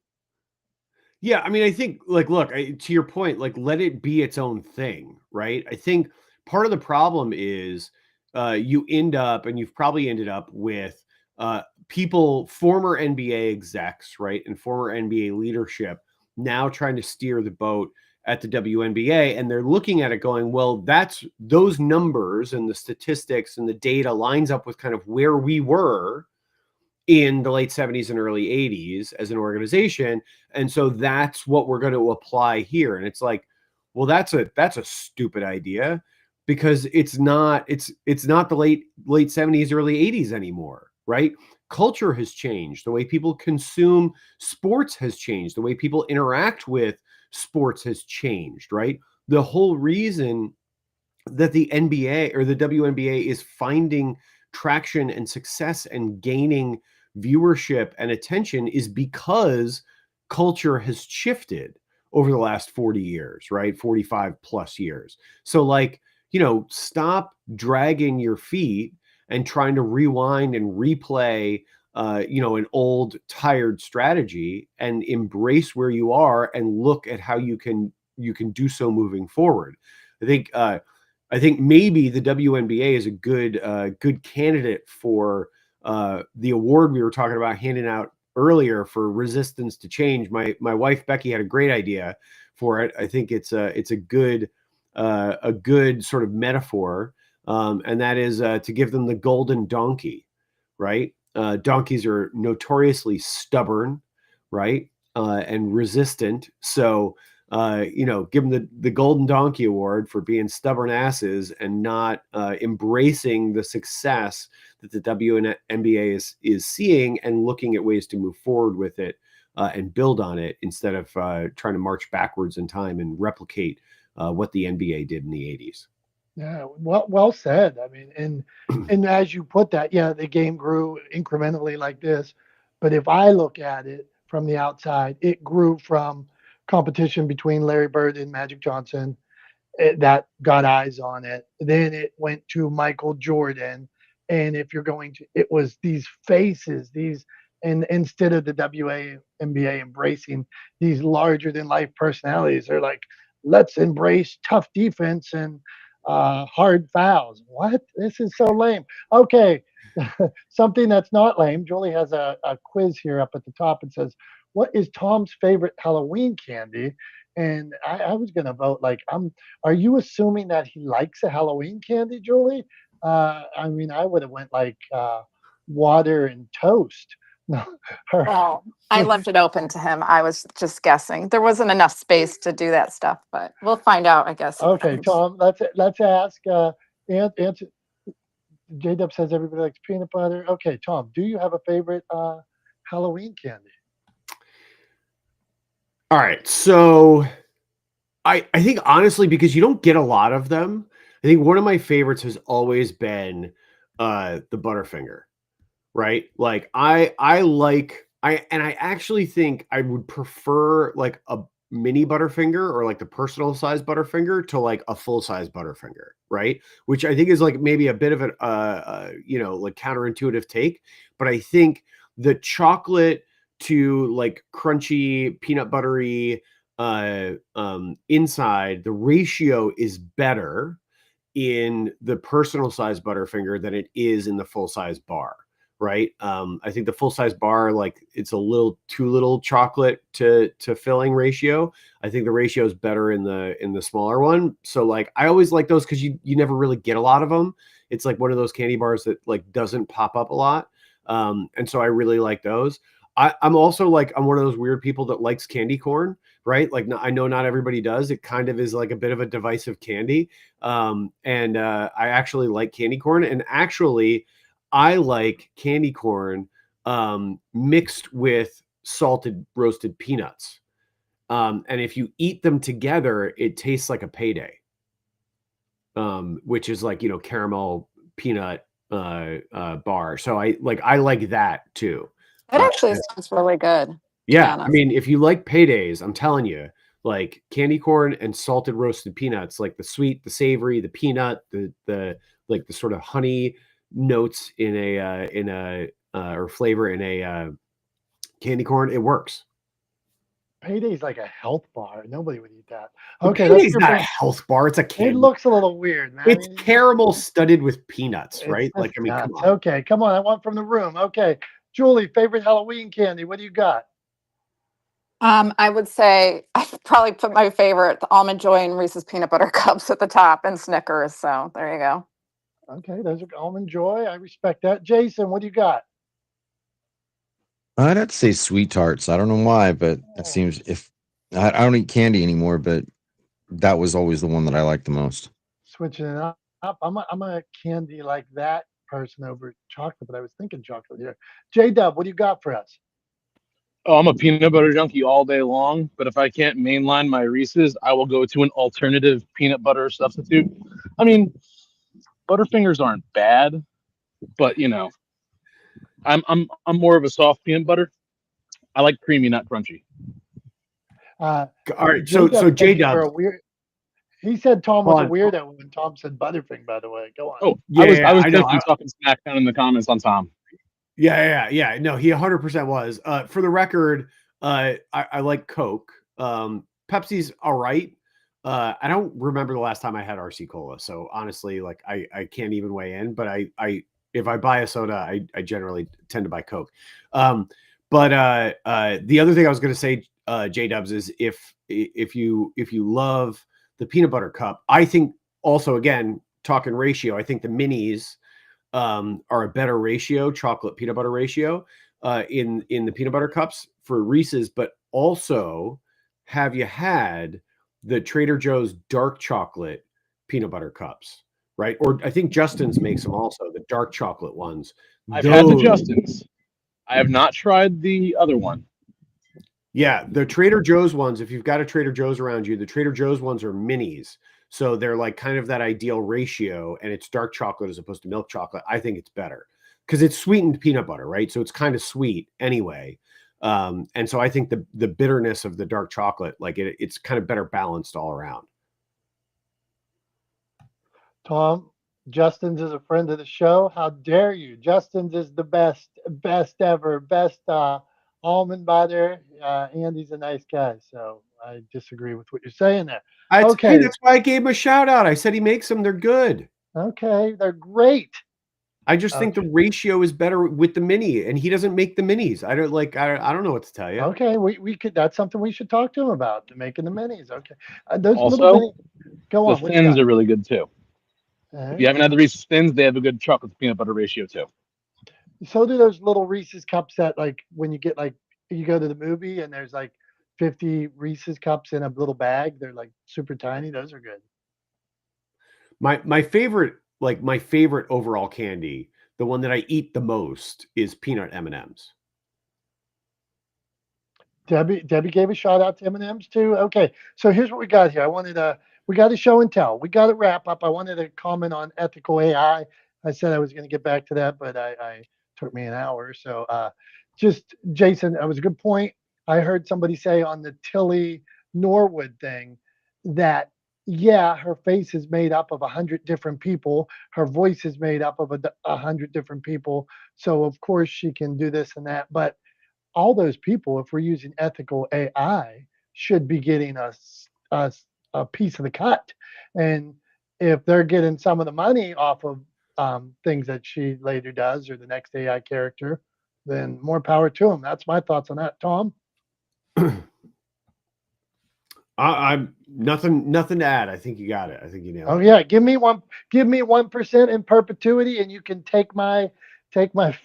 Yeah, I mean, I think, like, look, to your point, like, let it be its own thing, right? I think part of the problem is you end up, and you've probably ended up with people, former NBA execs, right, and former NBA leadership now trying to steer the boat at the WNBA, and they're looking at it going, well, that's those numbers and the statistics and the data lines up with kind of where we were in the late 70s and early 80s as an organization, and so that's what we're going to apply here. And it's like, well, that's a stupid idea, because it's not the late 70s, early 80s anymore, right? Culture has changed. The way people consume sports has changed. The way people interact with sports has changed, right? The whole reason that the NBA or the WNBA is finding traction and success and gaining viewership and attention is because culture has shifted over the last 40 years, right? 45 plus years. So, like, stop dragging your feet and trying to rewind and replay an old tired strategy, and embrace where you are and look at how you can do so moving forward. I think maybe the WNBA is a good candidate for the award we were talking about handing out earlier for resistance to change. My wife Becky had a great idea for it. I think it's a good sort of metaphor, and that is to give them the golden donkey, right? Donkeys are notoriously stubborn, right, and resistant. So give them the Golden Donkey Award for being stubborn asses and not embracing the success that the WNBA is seeing, and looking at ways to move forward with it and build on it, instead of trying to march backwards in time and replicate what the NBA did in the 80s. Yeah, well said. I mean, and as you put that, yeah, the game grew incrementally like this. But if I look at it from the outside, it grew from competition between Larry Bird and Magic Johnson, that got eyes on it. Then it went to Michael Jordan. And if you're going to, it was these faces, and instead of the WNBA embracing these larger than life personalities, they're like, let's embrace tough defense and hard fouls. What? This is so lame. Okay. Something that's not lame. Julie has a quiz here up at the top and says, what is Tom's favorite Halloween candy? And I was going to vote like, are you assuming that he likes a Halloween candy, Julie? I mean, I would have went like water and toast. No. Her, Well, I left it open to him. I was just guessing. There wasn't enough space to do that stuff, but we'll find out, I guess. okay, Tom. Let's ask. Answer. J-Dub says everybody likes peanut butter. Okay, Tom. Do you have a favorite Halloween candy? All right. So I think honestly, because you don't get a lot of them, I think one of my favorites has always been the Butterfinger, right? Like I actually think I would prefer like a mini Butterfinger or like the personal size Butterfinger to like a full size Butterfinger, right? Which I think is like maybe a bit of an like counterintuitive take, but I think the chocolate to like crunchy peanut buttery inside, the ratio is better in the personal size Butterfinger than it is in the full size bar, right? I think the full size bar, like it's a little too little chocolate to filling ratio. I think the ratio is better in the smaller one. So like I always like those because you never really get a lot of them. It's like one of those candy bars that like doesn't pop up a lot. And so I really like those. I'm also like I'm one of those weird people that likes candy corn, right? Like I know not everybody does. It kind of is like a bit of a divisive candy. And I actually like candy corn. And actually, I like candy corn mixed with salted roasted peanuts. And if you eat them together, it tastes like a payday, which is like, caramel peanut bar. So I like that too. It actually sounds really good. To be Yeah, I honest. mean, if you like paydays, I'm telling you, like candy corn and salted roasted peanuts, like the sweet, the savory, the peanut, the like the sort of honey notes in a or flavor in a candy corn, it works. Payday's like a health bar. Nobody would eat that. But Okay, let's payday's hear not a from. health bar; it's a It candy. looks a little weird, man. It's caramel studded with peanuts, right? It's Like, I mean, come nuts. on. Okay, come on. I want from the room. Okay, Julie, favorite Halloween candy. What do you got? I would say I probably put my favorite, the Almond Joy and Reese's Peanut Butter Cups at the top, and Snickers. So there you go. Okay, those are Almond Joy. I respect that. Jason, what do you got? I'd have to say sweet tarts. I don't know why, but that seems if I don't eat candy anymore, but that was always the one that I liked the most. Switching it up. I'm a candy like that person over chocolate, but I was thinking chocolate here. J Dub, what do you got for us? Oh, I'm a peanut butter junkie all day long, but if I can't mainline my Reese's, I will go to an alternative peanut butter substitute. I mean, Butterfingers aren't bad, but I'm more of a soft peanut butter. I like creamy, not crunchy. All right, J-Dub so said J you were Dub, a weird. He said Tom was a hold on. weirdo when Tom said Butterfinger. By the way, go on. Oh, Yeah, I was I know. definitely talking smack down in the comments on Tom. Yeah. No, he 100% was. For the record, I like Coke. Pepsi's all right. I don't remember the last time I had RC Cola, so honestly, like I can't even weigh in. But I if I buy a soda, I generally tend to buy Coke. But the other thing I was going to say, J Dubs, is if you love the peanut butter cup, I think also again talking ratio, I think the minis are a better ratio, chocolate peanut butter ratio in the peanut butter cups for Reese's. But also, have you had the Trader Joe's dark chocolate peanut butter cups? Right, or I think Justin's makes them also, the dark chocolate ones. I've had the Justin's. I have not tried the other one. Yeah, the Trader Joe's ones, if you've got a Trader Joe's around you, the Trader Joe's ones are minis. So they're like kind of that ideal ratio, and it's dark chocolate as opposed to milk chocolate. I think it's better because it's sweetened peanut butter, right? So it's kind of sweet anyway. And so I think the bitterness of the dark chocolate, like it's kind of better balanced all around. Tom, Justin's is a friend of the show. How dare you? Justin's is the best ever, best almond butter. Andy's a nice guy, so I disagree with what you're saying there. Okay. Hey, that's why I gave him a shout out. I said he makes them. They're good. Okay, they're great. I just think the ratio is better with the mini, and he doesn't make the minis. I don't know what to tell you. Okay, we could. That's something we should talk to him about. Making the minis. Okay, those Also, little mini. Go on. The Thins are really good too. Uh-huh. If you haven't had the Reese's Thins, they have a good chocolate to peanut butter ratio too. So do those little Reese's cups that like when you get like you go to the movie and there's like 50 Reese's cups in a little bag. They're like super tiny. Those are good. My favorite, like my favorite overall candy, the one that I eat the most is peanut M&Ms. Debbie gave a shout out to M&M's too. Okay, so here's what we got here. We got a show and tell. We got to wrap up. I wanted to comment on ethical AI. I said I was going to get back to that, but I took me an hour. So just Jason, that was a good point. I heard somebody say on the Tilly Norwood thing that yeah, her face is made up of 100 different people. Her voice is made up of 100 different people. So of course she can do this and that, but all those people, if we're using ethical AI, should be getting a piece of the cut. And if they're getting some of the money off of things that she later does or the next AI character, then more power to them. That's my thoughts on that. Tom? I'm nothing to add. I think you got it. I think you nailed Oh it. yeah, give me 1% in perpetuity, and you can take my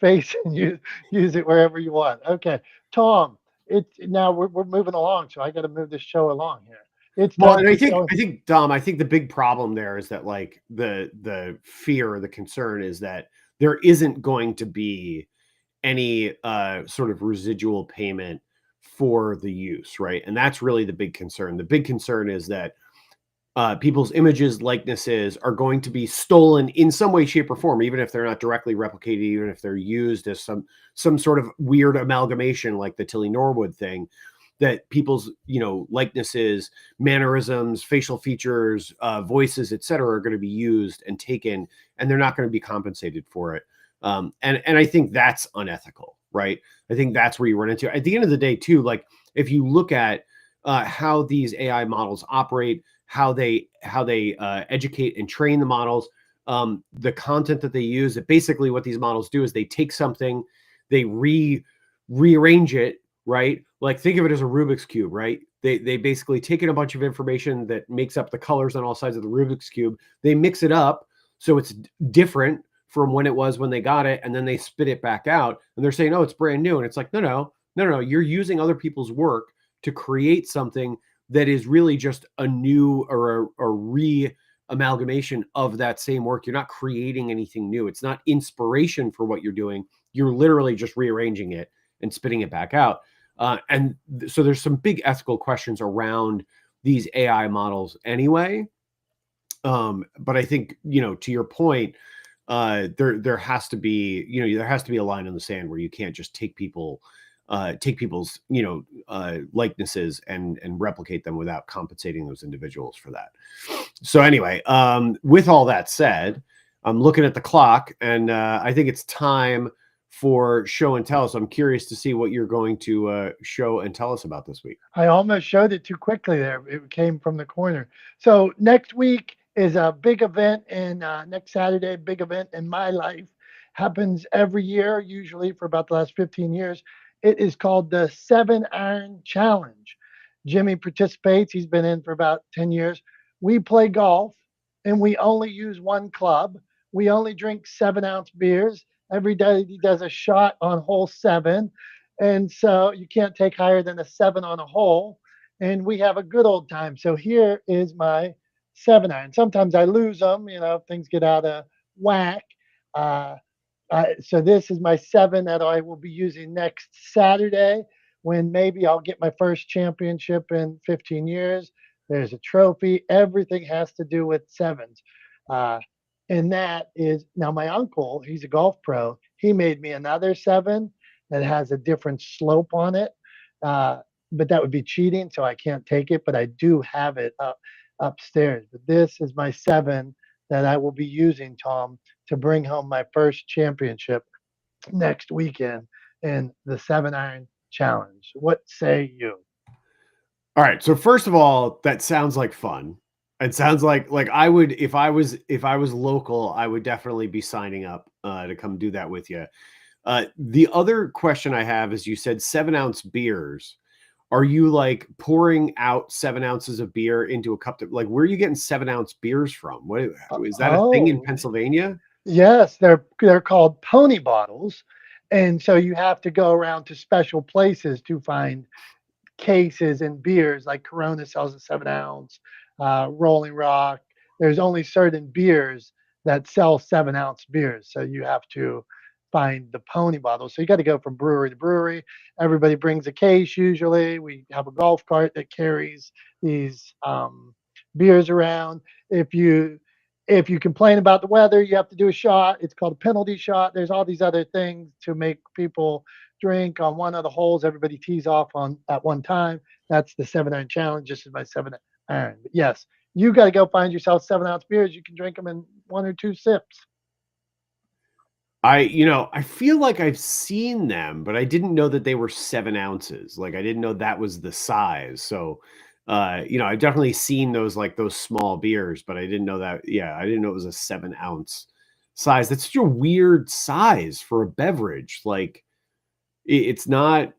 face and use it wherever you want. Okay, Tom. It's now we're moving along, so I got to move this show along here. It's Well, time and for I think Dom, I think the big problem there is that like the fear or the concern is that there isn't going to be any sort of residual payment for the use, right? And that's really the big concern. The big concern is that people's images, likenesses are going to be stolen in some way, shape, or form, even if they're not directly replicated, even if they're used as some sort of weird amalgamation like the Tilly Norwood thing. That people's likenesses, mannerisms, facial features, voices, etc., are going to be used and taken, and they're not going to be compensated for it. And I think that's unethical, right? I think that's where you run into. At the end of the day, too, like if you look at how these AI models operate, how they educate and train the models, the content that they use. That basically what these models do is they take something, they rearrange it, right? Like think of it as a Rubik's cube, right? They basically take in a bunch of information that makes up the colors on all sides of the Rubik's cube. They mix it up so it's different from when it was when they got it, and then they spit it back out, and they're saying, "Oh, it's brand new," and it's like, no, you're using other people's work to create something that is really just a new or a re-amalgamation of that same work. You're not creating anything new. It's not inspiration for what you're doing. You're literally just rearranging it and spitting it back out. So there's some big ethical questions around these AI models anyway. But I think, to your point, there has to be, there has to be a line in the sand where you can't just take people's, likenesses and replicate them without compensating those individuals for that. So anyway, with all that said, I'm looking at the clock, and I think it's time for show and tell. So I'm curious to see what you're going to show and tell us about this week. I almost showed it too quickly there. It came from the corner. So next week is a big event, and next Saturday, big event in my life. Happens every year, usually for about the last 15 years. It is called the 7-Iron Challenge. Jimmy participates. He's been in for about 10 years. We play golf, and we only use one club. We only drink 7-ounce beers. Every day he does a shot on hole 7. And so you can't take higher than a 7 on a hole. And we have a good old time. So here is my 7-iron. Sometimes I lose them, if things get out of whack. So this is my 7 that I will be using next Saturday, when maybe I'll get my first championship in 15 years. There's a trophy. Everything has to do with 7s. And that is now my uncle, he's a golf pro. He made me another 7 that has a different slope on it. But that would be cheating, so I can't take it. But I do have it upstairs. But this is my 7 that I will be using, Tom, to bring home my first championship next weekend in the 7-Iron Challenge. What say you? All right. So first of all, that sounds like fun. It sounds like I would, if I was local, I would definitely be signing up to come do that with you. The other question I have is, you said 7-ounce beers. Are you like pouring out 7 ounces of beer into a cup? Where are you getting 7-ounce beers from? What is that a thing in Pennsylvania? Yes, they're called pony bottles, And so you have to go around to special places to find cases and beers. Like Corona sells a 7 ounce, Rolling Rock. There's only certain beers that sell 7 ounce beers. So you have to find the pony bottle. So you got to go from brewery to brewery. Everybody brings a case usually. We have a golf cart that carries these beers around. If you if you complain about the weather, you have to do a shot. It's called a penalty shot. There's all these other things to make people drink on one of the holes. Everybody tees off on at one time. That's the 7 iron challenge. This is my 7 iron. But yes, you got to go find yourself 7 ounce beers. You can drink them in 1 or 2 sips. I feel like I've seen them, but I didn't know that they were 7 ounces. Like I didn't know that was the size. So, I've definitely seen those like those small beers, but I didn't know that. Yeah, I didn't know it was a 7 ounce size. That's such a weird size for a beverage. Like it's not.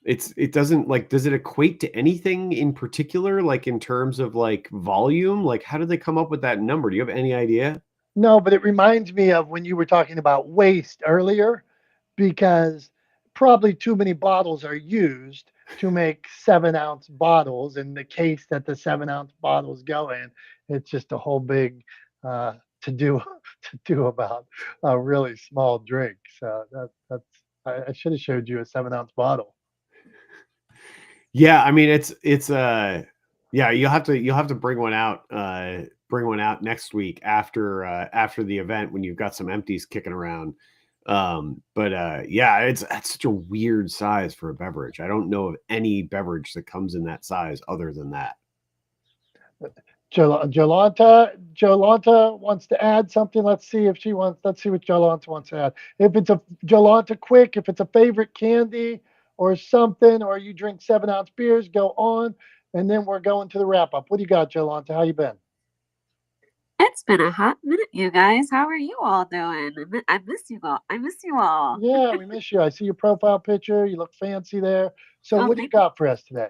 It doesn't like. Does it equate to anything in particular? Like in terms of like volume? Like how did they come up with that number? Do you have any idea? No, but it reminds me of when you were talking about waste earlier, because probably too many bottles are used to make 7 ounce bottles. In the case that the 7 ounce bottles go in, it's just a whole big to do to do about a really small drink. So I should have showed you a 7 ounce bottle. Yeah, I mean yeah, you'll have to bring one out next week after the event when you've got some empties kicking around. But yeah, that's such a weird size for a beverage. I don't know of any beverage that comes in that size other than that. Jolanta wants to add something. Let's see what Jolanta wants to add. If it's a Jolanta quick, if it's a favorite candy or something, or you drink 7 ounce beers, go on, and then we're going to the wrap up. What do you got, Jolanta? How you been? It's been a hot minute, you guys. How are you all doing? I miss you all. I miss you all. Yeah, we miss you. I see your profile picture. You look fancy there. So Oh, what do you thank you. got for us today?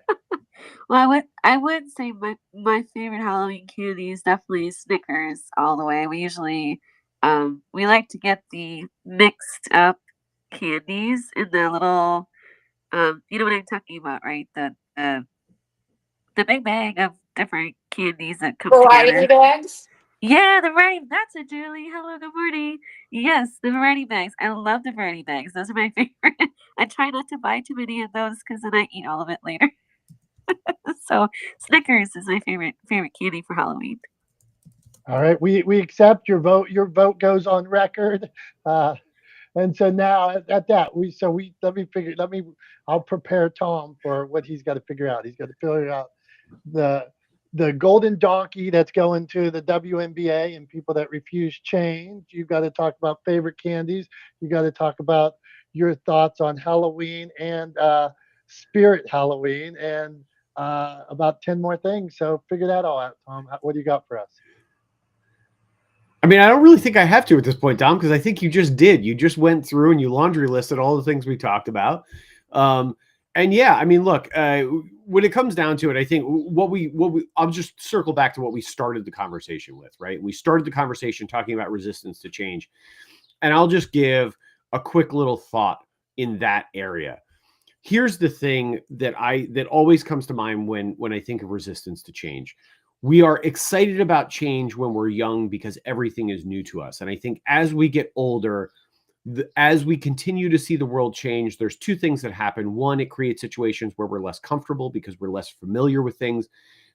Well, I would say my favorite Halloween candy is definitely Snickers all the way. We usually we like to get the mixed up candies in the little you know what I'm talking about, right? The big bag of different candies that come Variety together. bags. Yeah, the variety. That's it, Julie. Hello, good morning. Yes, the variety bags. I love the variety bags. Those are my favorite. I try not to buy too many of those because then I eat all of it later. So Snickers is my favorite candy for Halloween. All right, we accept your vote. Your vote goes on record. And so now at that, I'll prepare Tom for what he's got to figure out. He's got to figure out the golden donkey that's going to the WNBA and people that refuse change. You've got to talk about favorite candies. You got to talk about your thoughts on Halloween and Spirit Halloween and about 10 more things. So figure that all out, Tom. What do you got for us? I mean, I don't really think I have to at this point, Dom, because I think you just did. You just went through and you laundry listed all the things we talked about. And yeah, I mean, look, when it comes down to it, I think I'll just circle back to what we started the conversation with, right? We started the conversation talking about resistance to change. And I'll just give a quick little thought in that area. Here's the thing that always comes to mind when I think of resistance to change. We are excited about change when we're young because everything is new to us. And I think as we get older, as we continue to see the world change, there's two things that happen. One, it creates situations where we're less comfortable because we're less familiar with things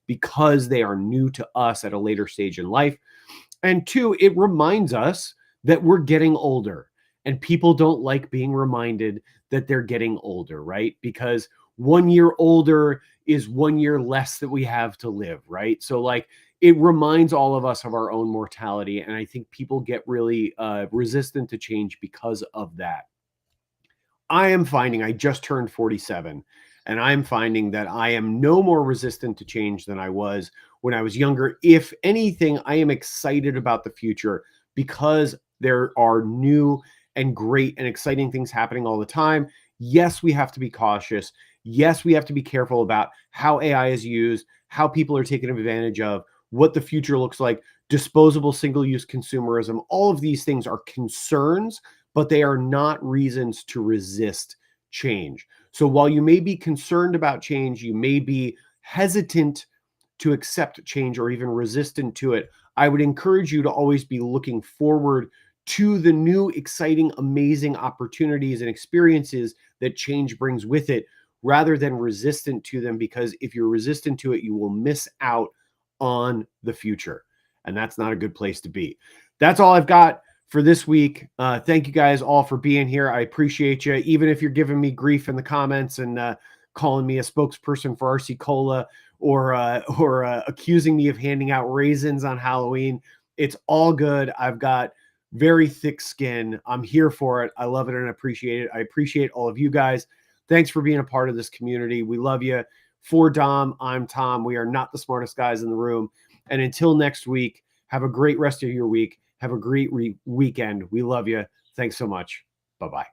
because they are new to us at a later stage in life. And two, it reminds us that we're getting older, and people don't like being reminded that they're getting older, right? Because 1 year older is 1 year less that we have to live, right? So like it reminds all of us of our own mortality. And I think people get really resistant to change because of that. I am finding, I just turned 47, and I'm finding that I am no more resistant to change than I was when I was younger. If anything, I am excited about the future because there are new and great and exciting things happening all the time. Yes, we have to be cautious. Yes, we have to be careful about how AI is used, how people are taken advantage of, what the future looks like, disposable single-use consumerism. All of these things are concerns, but they are not reasons to resist change. So while you may be concerned about change, you may be hesitant to accept change or even resistant to it, I would encourage you to always be looking forward to the new, exciting, amazing opportunities and experiences that change brings with it, rather than resistant to them, because if you're resistant to it, you will miss out on the future. And that's not a good place to be. That's all I've got for this week. Thank you guys all for being here. I appreciate you. Even if you're giving me grief in the comments and calling me a spokesperson for RC Cola or accusing me of handing out raisins on Halloween, it's all good. I've got very thick skin. I'm here for it. I love it and appreciate it. I appreciate all of you guys. Thanks for being a part of this community. We love you. For Dom, I'm Tom. We are not the smartest guys in the room. And until next week, have a great rest of your week. Have a great weekend. We love you. Thanks so much. Bye-bye.